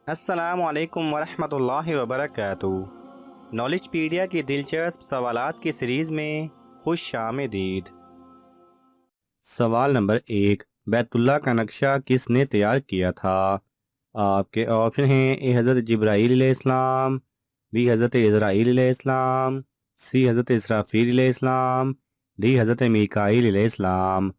السلام علیکم ورحمۃ اللہ وبرکاتہ۔ نالج پیڈیا کی دلچسپ سوالات کی سیریز میں خوش آمدید۔ سوال نمبر 1، بیت اللہ کا نقشہ کس نے تیار کیا تھا؟ آپ کے آپشن ہیں: اے حضرت جبرائیل علیہ السلام، بی حضرت اسرائیل علیہ السلام، سی حضرت اسرافیل علیہ السلام، ڈی حضرت میکائیل علیہ السلام۔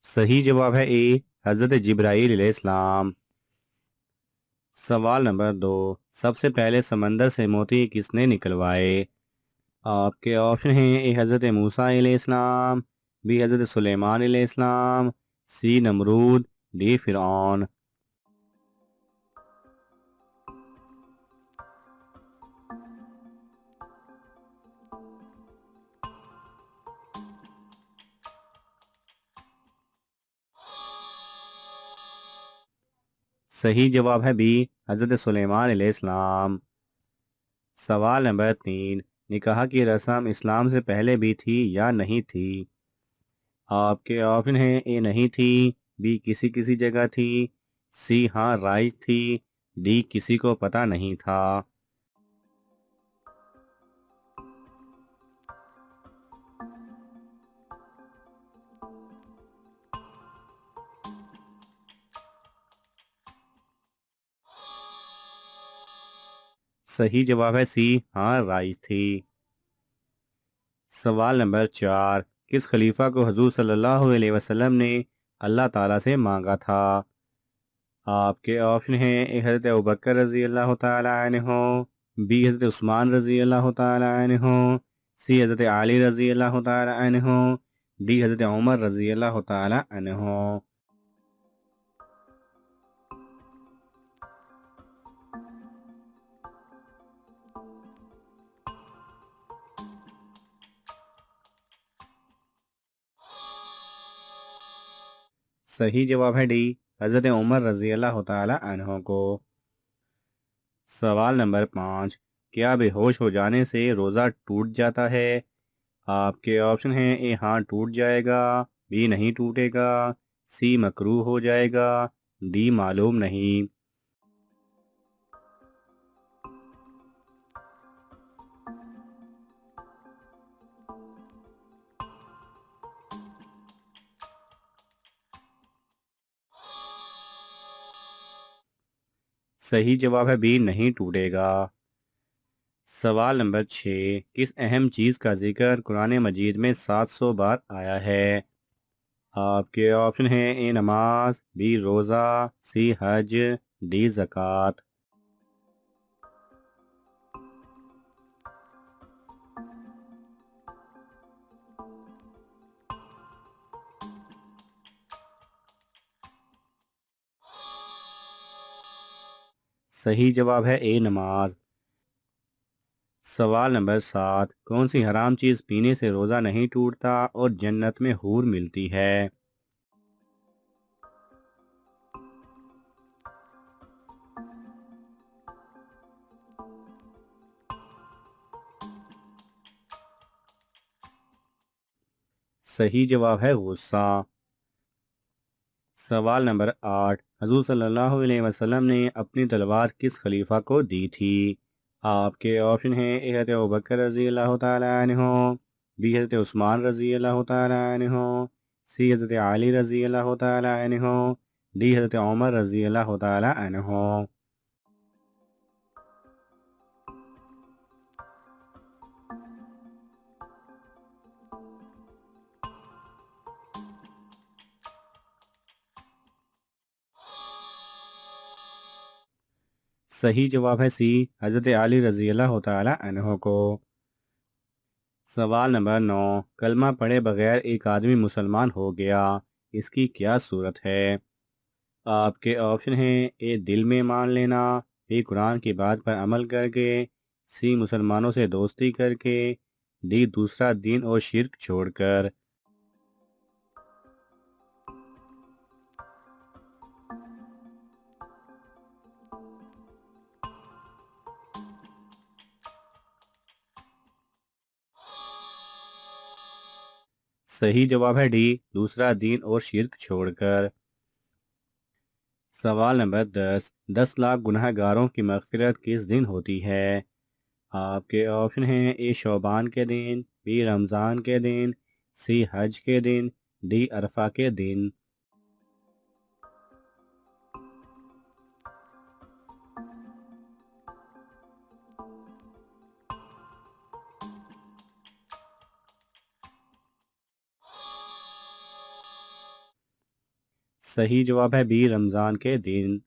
صحیح جواب ہے اے حضرت جبرائیل علیہ السلام۔ سوال نمبر 2، سب سے پہلے سمندر سے موتی کس نے نکلوائے؟ آپ کے آپشن ہیں: اے حضرت موسیٰ علیہ السلام، بی حضرت سلیمان علیہ السلام، سی نمرود، ڈی فرعون۔ صحیح جواب ہے بی حضرت سلیمان علیہ السلام۔ سوال نمبر 3، نکاح کی رسم اسلام سے پہلے بھی تھی یا نہیں تھی؟ آپ کے آپشن ہیں: اے نہیں تھی، بی کسی کسی جگہ تھی، سی ہاں رائج تھی، ڈی کسی کو پتہ نہیں تھا۔ صحیح جواب ہے سی ہاں رائج تھی۔ سوال نمبر 4، کس خلیفہ کو حضور صلی اللہ علیہ وسلم نے اللہ تعالیٰ سے مانگا تھا؟ آپ کے آپشن ہیں: اے حضرت ابوبکر رضی اللہ تعالیٰ عنہ، بی حضرت عثمان رضی اللہ تعالیٰ عنہ، سی حضرت علی رضی اللہ تعالیٰ عنہ، ڈی حضرت عمر رضی اللہ تعالیٰ عنہ۔ صحیح جواب ہے ڈی حضرت عمر رضی اللہ تعالیٰ عنہ کو۔ سوال نمبر 5، کیا بے ہوش ہو جانے سے روزہ ٹوٹ جاتا ہے؟ آپ کے آپشن ہیں: اے ہاں ٹوٹ جائے گا، بی نہیں ٹوٹے گا، سی مکروہ ہو جائے گا، ڈی معلوم نہیں۔ صحیح جواب ہے بی نہیں ٹوٹے گا۔ سوال نمبر 6، کس اہم چیز کا ذکر قرآن مجید میں 700 بار آیا ہے؟ آپ کے آپشن ہیں: اے نماز، بی روزہ، سی حج، ڈی زکوٰۃ۔ صحیح جواب ہے اے نماز۔ سوال نمبر 7، کون سی حرام چیز پینے سے روزہ نہیں ٹوٹتا اور جنت میں حور ملتی ہے؟ صحیح جواب ہے غصہ۔ سوال نمبر 8، حضور صلی اللہ علیہ وسلم نے اپنی تلوار کس خلیفہ کو دی تھی؟ آپ کے آپشن ہیں: اے حضرت ابوبکر رضی اللہ تعالیٰ عنہ، بی حضرت عثمان رضی اللہ تعالیٰ عنہ، سی حضرت علی رضی اللہ تعالیٰ عنہ، ڈی حضرت عمر رضی اللہ تعالیٰ عنہ۔ صحیح جواب ہے سی حضرت علی رضی اللہ تعالیٰ عنہ کو۔ سوال نمبر 9، کلمہ پڑھے بغیر ایک آدمی مسلمان ہو گیا، اس کی کیا صورت ہے؟ آپ کے آپشن ہیں: اے دل میں مان لینا، بی قرآن کی بات پر عمل کر کے، سی مسلمانوں سے دوستی کر کے، ڈی دوسرا دین اور شرک چھوڑ کر۔ صحیح جواب ہے ڈی، دوسرا دین اور شرک چھوڑ کر۔ سوال نمبر 10، 10 لاکھ گناہ گاروں کی مغفرت کس دن ہوتی ہے؟ آپ کے آپشن ہیں: اے شعبان کے دن، بی رمضان کے دن، سی حج کے دن، ڈی عرفہ کے دن۔ صحیح جواب ہے بی رمضان کے دن۔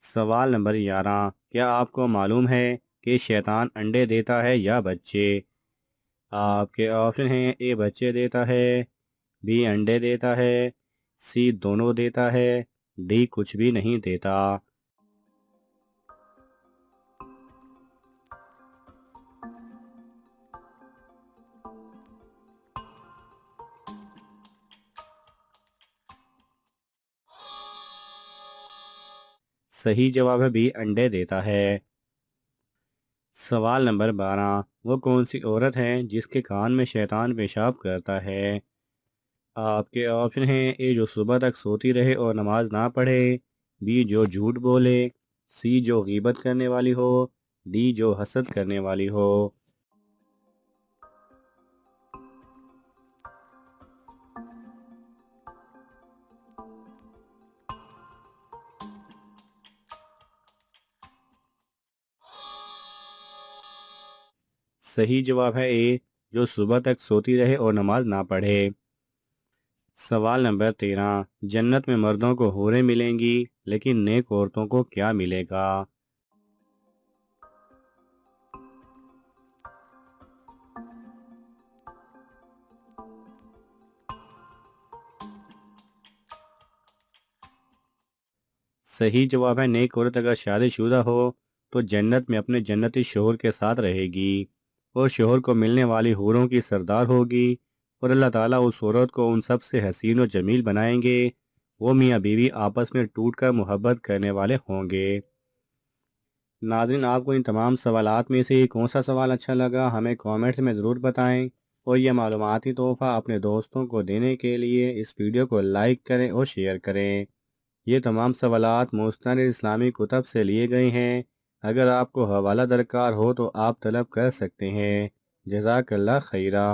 سوال نمبر 11، کیا آپ کو معلوم ہے کہ شیطان انڈے دیتا ہے یا بچے؟ آپ کے آپشن ہیں: اے بچے دیتا ہے، بی انڈے دیتا ہے، سی دونوں دیتا ہے، ڈی کچھ بھی نہیں دیتا۔ صحیح جواب ہے بی انڈے دیتا ہے۔ سوال نمبر 12، وہ کون سی عورت ہے جس کے کان میں شیطان پیشاب کرتا ہے؟ آپ کے آپشن ہیں: اے جو صبح تک سوتی رہے اور نماز نہ پڑھے، بی جو جھوٹ بولے، سی جو غیبت کرنے والی ہو، ڈی جو حسد کرنے والی ہو۔ صحیح جواب ہے اے، جو صبح تک سوتی رہے اور نماز نہ پڑھے۔ سوال نمبر 13، جنت میں مردوں کو حوریں ملیں گی لیکن نیک عورتوں کو کیا ملے گا؟ صحیح جواب ہے نیک عورت اگر شادی شدہ ہو تو جنت میں اپنے جنتی شوہر کے ساتھ رہے گی اور شوہر کو ملنے والی حوروں کی سردار ہوگی، اور اللہ تعالیٰ اس عورت کو ان سب سے حسین و جمیل بنائیں گے۔ وہ میاں بیوی آپس میں ٹوٹ کر محبت کرنے والے ہوں گے۔ ناظرین، آپ کو ان تمام سوالات میں سے کون سا سوال اچھا لگا ہمیں کامنٹس میں ضرور بتائیں، اور یہ معلوماتی تحفہ اپنے دوستوں کو دینے کے لیے اس ویڈیو کو لائک کریں اور شیئر کریں۔ یہ تمام سوالات مستند اسلامی کتب سے لیے گئے ہیں۔ اگر آپ کو حوالہ درکار ہو تو آپ طلب کر سکتے ہیں۔ جزاک اللہ خیرہ۔